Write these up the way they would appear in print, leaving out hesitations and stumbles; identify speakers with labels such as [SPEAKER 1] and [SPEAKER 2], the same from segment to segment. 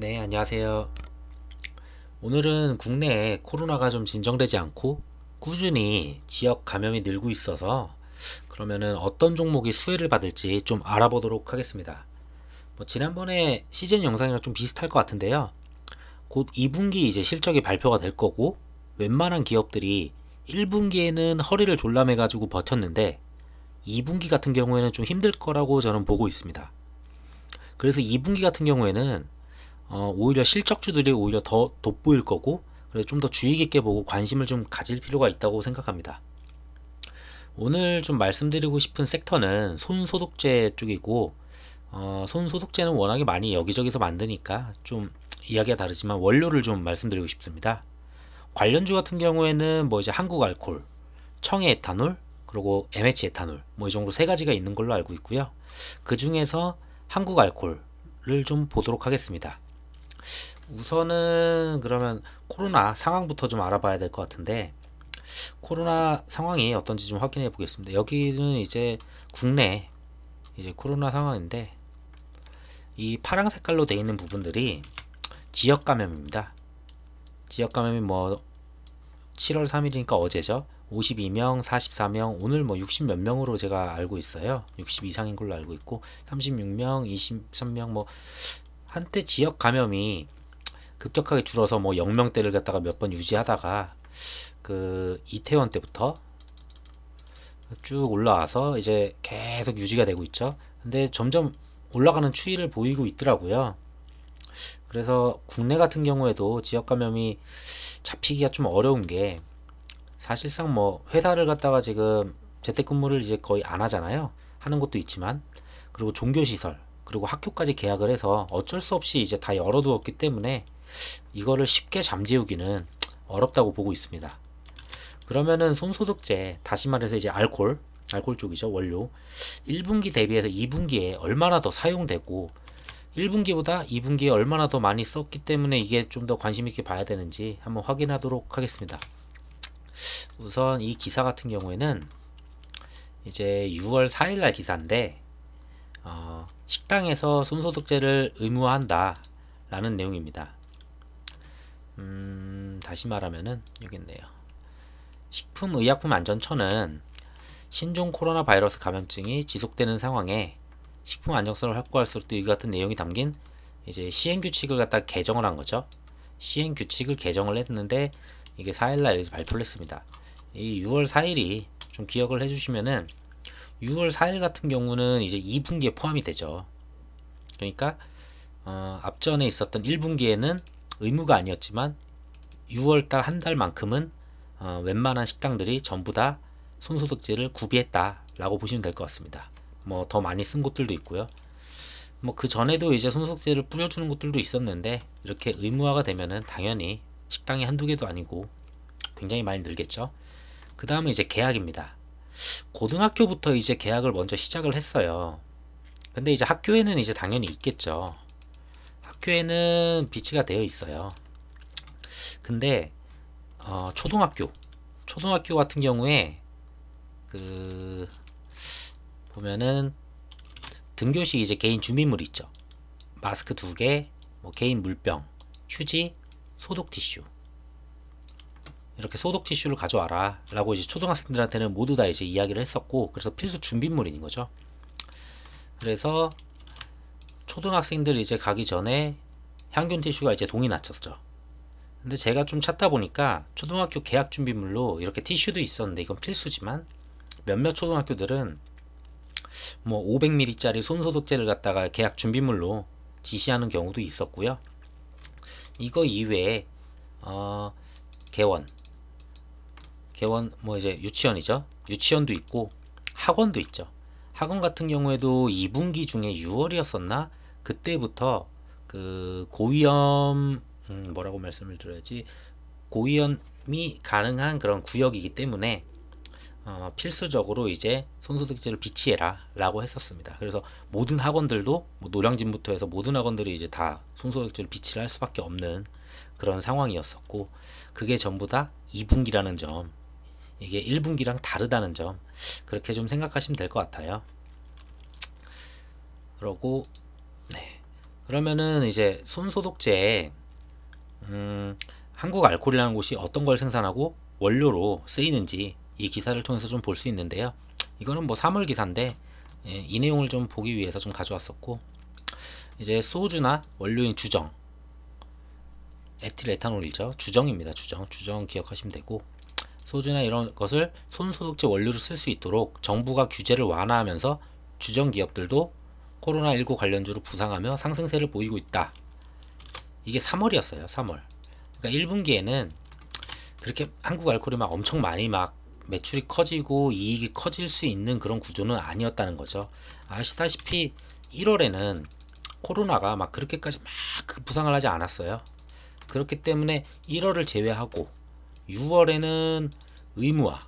[SPEAKER 1] 네, 안녕하세요. 오늘은 국내에 코로나가 좀 진정되지 않고 꾸준히 지역 감염이 늘고 있어서 그러면은 어떤 종목이 수혜를 받을지 좀 알아보도록 하겠습니다. 지난번에 시즌 영상이랑 좀 비슷할 것 같은데요. 곧 2분기 이제 실적이 발표가 될 거고 웬만한 기업들이 1분기에는 허리를 졸라매가지고 버텼는데 2분기 같은 경우에는 좀 힘들 거라고 저는 보고 있습니다. 그래서 2분기 같은 경우에는 오히려 실적주들이 오히려 더 돋보일 거고 그래서 좀 더 주의 깊게 보고 관심을 좀 가질 필요가 있다고 생각합니다. 오늘 좀 말씀드리고 싶은 섹터는 손소독제 쪽이고 손소독제는 워낙에 많이 여기저기서 만드니까 좀 이야기가 다르지만 원료를 좀 말씀드리고 싶습니다. 관련주 같은 경우에는 뭐 이제 한국알콜, 청해에탄올, 그리고 MH 에탄올 뭐 이 정도 세 가지가 있는 걸로 알고 있고요. 그 중에서 한국알콜을 좀 보도록 하겠습니다. 우선은 그러면 코로나 상황부터 좀 알아봐야 될 것 같은데 코로나 상황이 어떤지 좀 확인해 보겠습니다. 여기는 이제 국내 이제 코로나 상황인데 이 파랑 색깔로 되어 있는 부분들이 지역 감염입니다. 지역 감염이 뭐 7월 3일이니까 어제죠. 52명, 44명, 오늘 뭐 60 몇 명으로 제가 알고 있어요. 60 이상인 걸로 알고 있고 36명, 23명 뭐 한때 지역 감염이 급격하게 줄어서 뭐 0명대를 갖다가 몇 번 유지하다가 그 이태원 때부터 쭉 올라와서 이제 계속 유지가 되고 있죠. 근데 점점 올라가는 추이를 보이고 있더라고요. 그래서 국내 같은 경우에도 지역 감염이 잡히기가 좀 어려운 게 사실상 뭐 회사를 갖다가 지금 재택근무를 이제 거의 안 하잖아요. 하는 것도 있지만 그리고 종교시설 그리고 학교까지 계약을 해서 어쩔 수 없이 이제 다 열어두었기 때문에 이거를 쉽게 잠재우기는 어렵다고 보고 있습니다. 그러면은 손소독제, 다시 말해서 이제 알코올 쪽이죠, 원료. 1분기 대비해서 2분기에 얼마나 더 사용되고 1분기보다 2분기에 얼마나 더 많이 썼기 때문에 이게 좀 더 관심 있게 봐야 되는지 한번 확인하도록 하겠습니다. 우선 이 기사 같은 경우에는 이제 6월 4일 날 기사인데 식당에서 손소독제를 의무화한다 라는 내용입니다. 다시 말하면은 여기 있네요. 식품의약품안전처는 신종 코로나 바이러스 감염증이 지속되는 상황에 식품 안정성을 확보할수록 이 같은 내용이 담긴 이제 시행규칙을 갖다 개정을 한 거죠. 시행규칙을 개정을 했는데 이게 4일날 발표를 했습니다. 이 6월 4일이 좀 기억을 해주시면은 6월 4일 같은 경우는 이제 2분기에 포함이 되죠. 그러니까 앞전에 있었던 1분기에는 의무가 아니었지만 6월달 한 달만큼은 웬만한 식당들이 전부 다 손소독제를 구비했다라고 보시면 될 것 같습니다. 뭐 더 많이 쓴 곳들도 있고요. 뭐 그 전에도 이제 손소독제를 뿌려주는 곳들도 있었는데 이렇게 의무화가 되면은 당연히 식당이 한두 개도 아니고 굉장히 많이 늘겠죠. 그 다음에 이제 계약입니다. 고등학교부터 이제 계약을 먼저 시작을 했어요. 근데 이제 학교에는 이제 당연히 있겠죠. 학교에는 비치가 되어 있어요. 근데 초등학교 같은 경우에 그 보면은 등교시 이제 개인 준비물 있죠. 마스크 2개, 뭐 개인 물병, 휴지, 소독 티슈. 이렇게 소독 티슈를 가져와라 라고 이제 초등학생들한테는 모두 다 이제 이야기를 했었고 그래서 필수 준비물인 거죠. 그래서 초등학생들 이제 가기 전에 향균 티슈가 이제 동이 났었죠. 근데 제가 좀 찾다 보니까 초등학교 계약 준비물로 이렇게 티슈도 있었는데 이건 필수지만 몇몇 초등학교들은 뭐 500ml짜리 손소독제를 갖다가 계약 준비물로 지시하는 경우도 있었고요. 이거 이외에 개원 뭐 이제 유치원이죠. 유치원도 있고 학원도 있죠. 학원 같은 경우에도 2분기 중에 6월이었었나? 그때부터 그 고위험 뭐라고 말씀을 드려야지 고위험이 가능한 그런 구역이기 때문에 필수적으로 이제 손소독제를 비치해라 라고 했었습니다. 그래서 모든 학원들도 뭐 노량진부터 해서 모든 학원들이 이제 다 손소독제를 비치를 할 수밖에 없는 그런 상황이었었고 그게 전부 다 2분기라는 점 이게 1분기랑 다르다는 점 그렇게 좀 생각하시면 될 것 같아요. 그러고 그러면은 이제 손소독제에 한국 알코올이라는 곳이 어떤 걸 생산하고 원료로 쓰이는지 이 기사를 통해서 좀 볼 수 있는데요. 이거는 뭐 3월 기사인데 이 내용을 좀 보기 위해서 좀 가져왔었고, 이제 소주나 원료인 주정, 에틸에탄올이죠. 주정입니다. 주정 기억하시면 되고, 소주나 이런 것을 손소독제 원료로 쓸 수 있도록 정부가 규제를 완화하면서 주정 기업들도 코로나19 관련주로 부상하며 상승세를 보이고 있다. 이게 3월이었어요. 3월. 그러니까 1분기에는 그렇게 한국 알코올이 막 엄청 많이 막 매출이 커지고 이익이 커질 수 있는 그런 구조는 아니었다는 거죠. 아시다시피 1월에는 코로나가 막 그렇게까지 막 그 부상을 하지 않았어요. 그렇기 때문에 1월을 제외하고 6월에는 의무화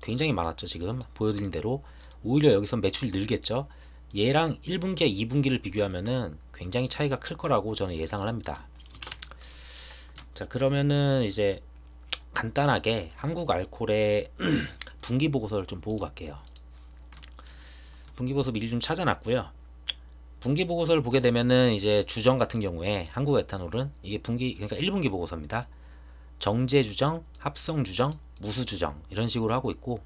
[SPEAKER 1] 굉장히 많았죠. 지금 보여드린 대로 오히려 여기서 매출이 늘겠죠. 얘랑 1분기와 2분기를 비교하면은 굉장히 차이가 클 거라고 저는 예상을 합니다. 자, 그러면은 이제 간단하게 한국 알코올의 분기 보고서를 좀 보고 갈게요. 분기 보고서 미리 좀 찾아놨고요. 분기 보고서를 보게 되면은 이제 주정 같은 경우에 한국 에탄올은 이게 분기, 그러니까 1분기 보고서입니다. 정제 주정, 합성 주정, 무수 주정 이런 식으로 하고 있고,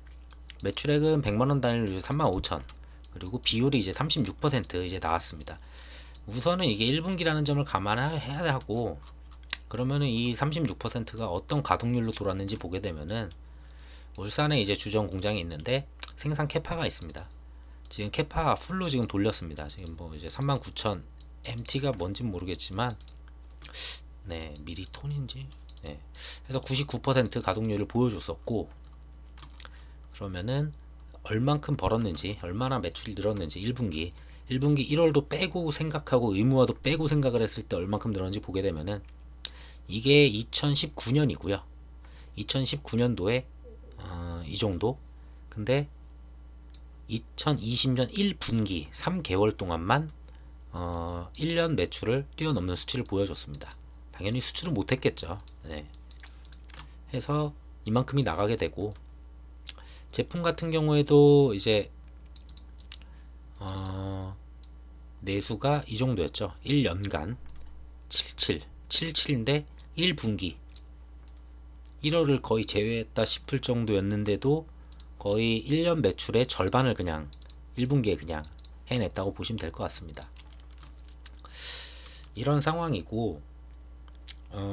[SPEAKER 1] 매출액은 100만원 단위로 35,000, 그리고 비율이 이제 36% 이제 나왔습니다. 우선은 이게 1분기라는 점을 감안해야 하고, 그러면은 이 36%가 어떤 가동률로 돌았는지 보게 되면은 울산에 이제 주정 공장이 있는데 생산 캐파가 있습니다. 지금 캐파 풀로 지금 돌렸습니다. 지금 뭐 이제 39,000 MT가 뭔지 모르겠지만, 네, 미리톤인지, 네, 그래서 99% 가동률을 보여줬었고, 그러면은 얼만큼 벌었는지, 얼마나 매출이 늘었는지 1분기 1월도 빼고 생각하고 의무화도 빼고 생각을 했을 때 얼만큼 늘었는지 보게 되면은 이게 2019년이고요. 2019년도에 이 정도. 근데 2020년 1분기 3개월 동안만 1년 매출을 뛰어넘는 수치를 보여줬습니다. 당연히 수출은 못했겠죠. 네. 해서 이만큼이 나가게 되고, 제품 같은 경우에도 이제 내수가 이 정도였죠. 1년간 77인데 1분기 1월을 거의 제외했다 싶을 정도였는데도 거의 1년 매출의 절반을 그냥 1분기에 그냥 해냈다고 보시면 될 것 같습니다. 이런 상황이고,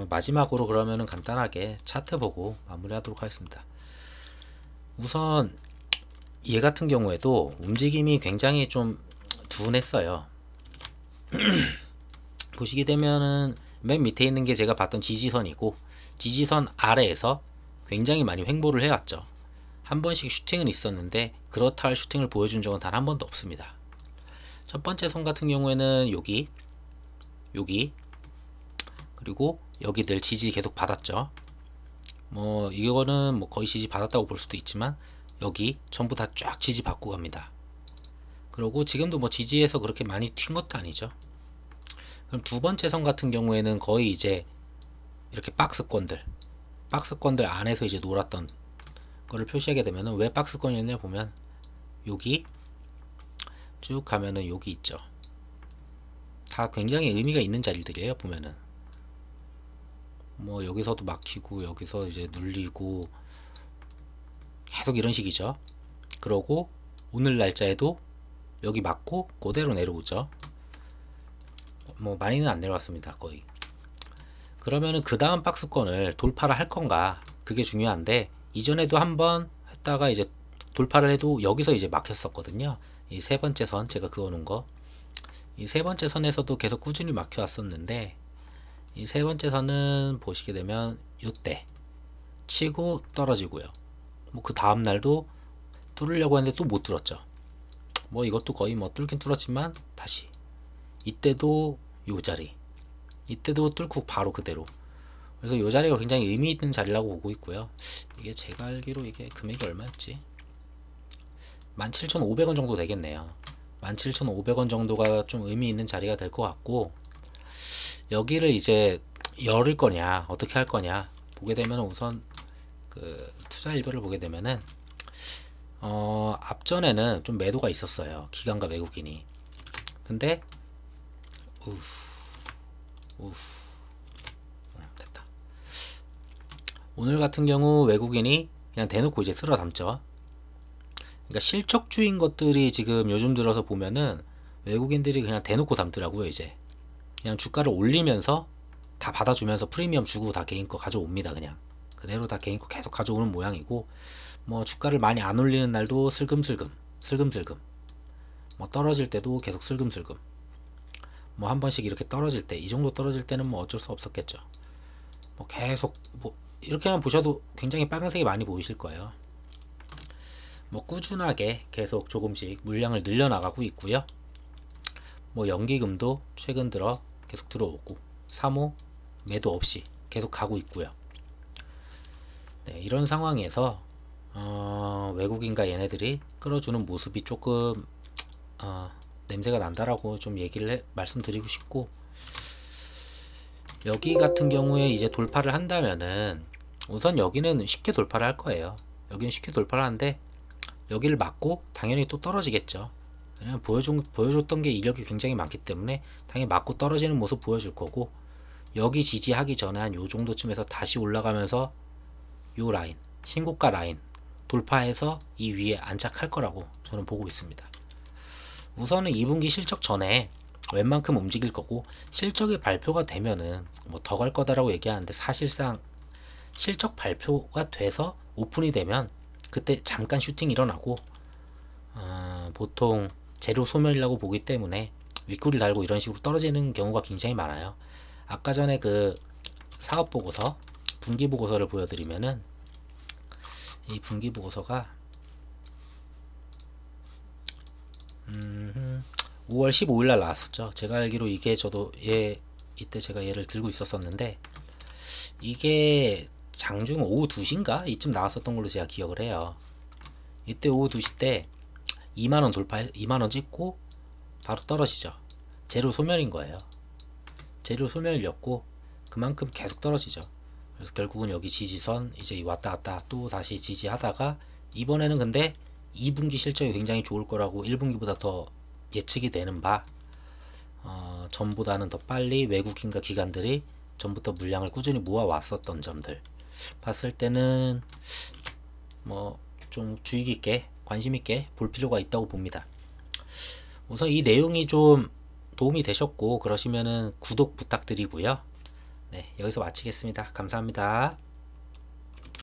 [SPEAKER 1] 마지막으로 그러면은 간단하게 차트 보고 마무리하도록 하겠습니다. 우선 얘 같은 경우에도 움직임이 굉장히 좀 둔했어요. 보시게 되면은 맨 밑에 있는 게 제가 봤던 지지선이고, 지지선 아래에서 굉장히 많이 횡보를 해왔죠. 한 번씩 슈팅은 있었는데 그렇다 할 슈팅을 보여준 적은 단 한 번도 없습니다. 첫 번째 선 같은 경우에는 여기 그리고 여기들 지지 계속 받았죠. 뭐 이거는 뭐 거의 지지 받았다고 볼 수도 있지만 여기 전부 다 쫙 지지 받고 갑니다. 그리고 지금도 뭐 지지에서 그렇게 많이 튄 것도 아니죠. 그럼 두 번째 선 같은 경우에는 거의 이제 이렇게 박스권들 안에서 이제 놀았던 거를 표시하게 되면은, 왜 박스권이었냐 보면 여기 쭉 가면은 여기 있죠. 다 굉장히 의미가 있는 자리들이에요. 보면은 뭐 여기서도 막히고 여기서 이제 눌리고 계속 이런 식이죠. 그러고 오늘 날짜에도 여기 맞고 그대로 내려오죠. 뭐 많이는 안 내려왔습니다. 거의. 그러면은 그 다음 박스권을 돌파를 할 건가, 그게 중요한데, 이전에도 한번 했다가 이제 돌파를 해도 여기서 이제 막혔었거든요. 이 세 번째 선, 제가 그어놓은 거, 이 세 번째 선에서도 계속 꾸준히 막혀 왔었는데, 이 세 번째 선은 보시게 되면 요때 치고 떨어지고요. 뭐 그 다음 날도 뚫으려고 했는데 또 못 뚫었죠. 뭐 이것도 거의 뭐 뚫긴 뚫었지만 다시 이때도 요 자리, 이때도 뚫고 바로 그대로. 그래서 요 자리가 굉장히 의미 있는 자리라고 보고 있고요. 이게 제가 알기로 이게 금액이 얼마였지? 17,500원 정도 되겠네요. 17,500원 정도가 좀 의미 있는 자리가 될 것 같고, 여기를 이제 열을 거냐 어떻게 할 거냐 보게 되면, 우선 그 투자 일별을 보게 되면은 앞전에는 좀 매도가 있었어요. 기관과 외국인이. 근데 우후, 우후. 됐다. 오늘 같은 경우 외국인이 그냥 대놓고 이제 쓸어 담죠. 그러니까 실적주인 것들이 지금 요즘 들어서 보면은 외국인들이 그냥 대놓고 담더라고요. 이제 그냥 주가를 올리면서 다 받아주면서 프리미엄 주고 다 개인 거 가져옵니다. 그냥 그대로 다 개인 거 계속 가져오는 모양이고, 뭐 주가를 많이 안 올리는 날도 슬금슬금 슬금슬금, 뭐 떨어질 때도 계속 슬금슬금, 뭐 한 번씩 이렇게 떨어질 때, 이 정도 떨어질 때는 뭐 어쩔 수 없었겠죠. 뭐 계속 뭐 이렇게만 보셔도 굉장히 빨간색이 많이 보이실 거예요. 뭐 꾸준하게 계속 조금씩 물량을 늘려나가고 있고요. 뭐 연기금도 최근 들어 계속 들어오고, 사모 매도 없이 계속 가고 있고요. 네, 이런 상황에서 외국인과 얘네들이 끌어주는 모습이 조금 냄새가 난다라고 좀 말씀드리고 싶고, 여기 같은 경우에 이제 돌파를 한다면은 우선 여기는 쉽게 돌파를 할 거예요. 여기는 쉽게 돌파를 하는데 여기를 맞고 당연히 또 떨어지겠죠. 왜냐면 보여줬던 게 이력이 굉장히 많기 때문에 당연히 맞고 떨어지는 모습 보여줄 거고, 여기 지지하기 전에 한 요 정도쯤에서 다시 올라가면서 요 라인, 신고가 라인 돌파해서 이 위에 안착할 거라고 저는 보고 있습니다. 우선은 2분기 실적 전에 웬만큼 움직일 거고, 실적이 발표가 되면은 뭐 더 갈 거다라고 얘기하는데, 사실상 실적 발표가 돼서 오픈이 되면 그때 잠깐 슈팅 일어나고, 보통 재료 소멸이라고 보기 때문에 윗꼬리를 달고 이런 식으로 떨어지는 경우가 굉장히 많아요. 아까 전에 그 사업 보고서, 분기 보고서를 보여드리면은, 이 분기 보고서가 5월 15일 날 나왔었죠. 제가 알기로 이게, 저도 이때 제가 얘를 들고 있었었는데, 이게 장중 오후 2시인가 이쯤 나왔었던 걸로 제가 기억을 해요. 이때 오후 2시 때 2만원 돌파해 2만원 찍고 바로 떨어지죠. 재료 소멸인 거예요. 재료 소멸이었고 그만큼 계속 떨어지죠. 그래서 결국은 여기 지지선 이제 왔다 갔다 또 다시 지지하다가, 이번에는 근데 2분기 실적이 굉장히 좋을 거라고 1분기보다 더 예측이 되는 바, 전보다는 더 빨리 외국인과 기관들이 전부터 물량을 꾸준히 모아왔었던 점들 봤을 때는 뭐 좀 주의 깊게 관심 있게 볼 필요가 있다고 봅니다. 우선 이 내용이 좀 도움이 되셨고 그러시면은 구독 부탁드리고요. 네, 여기서 마치겠습니다. 감사합니다.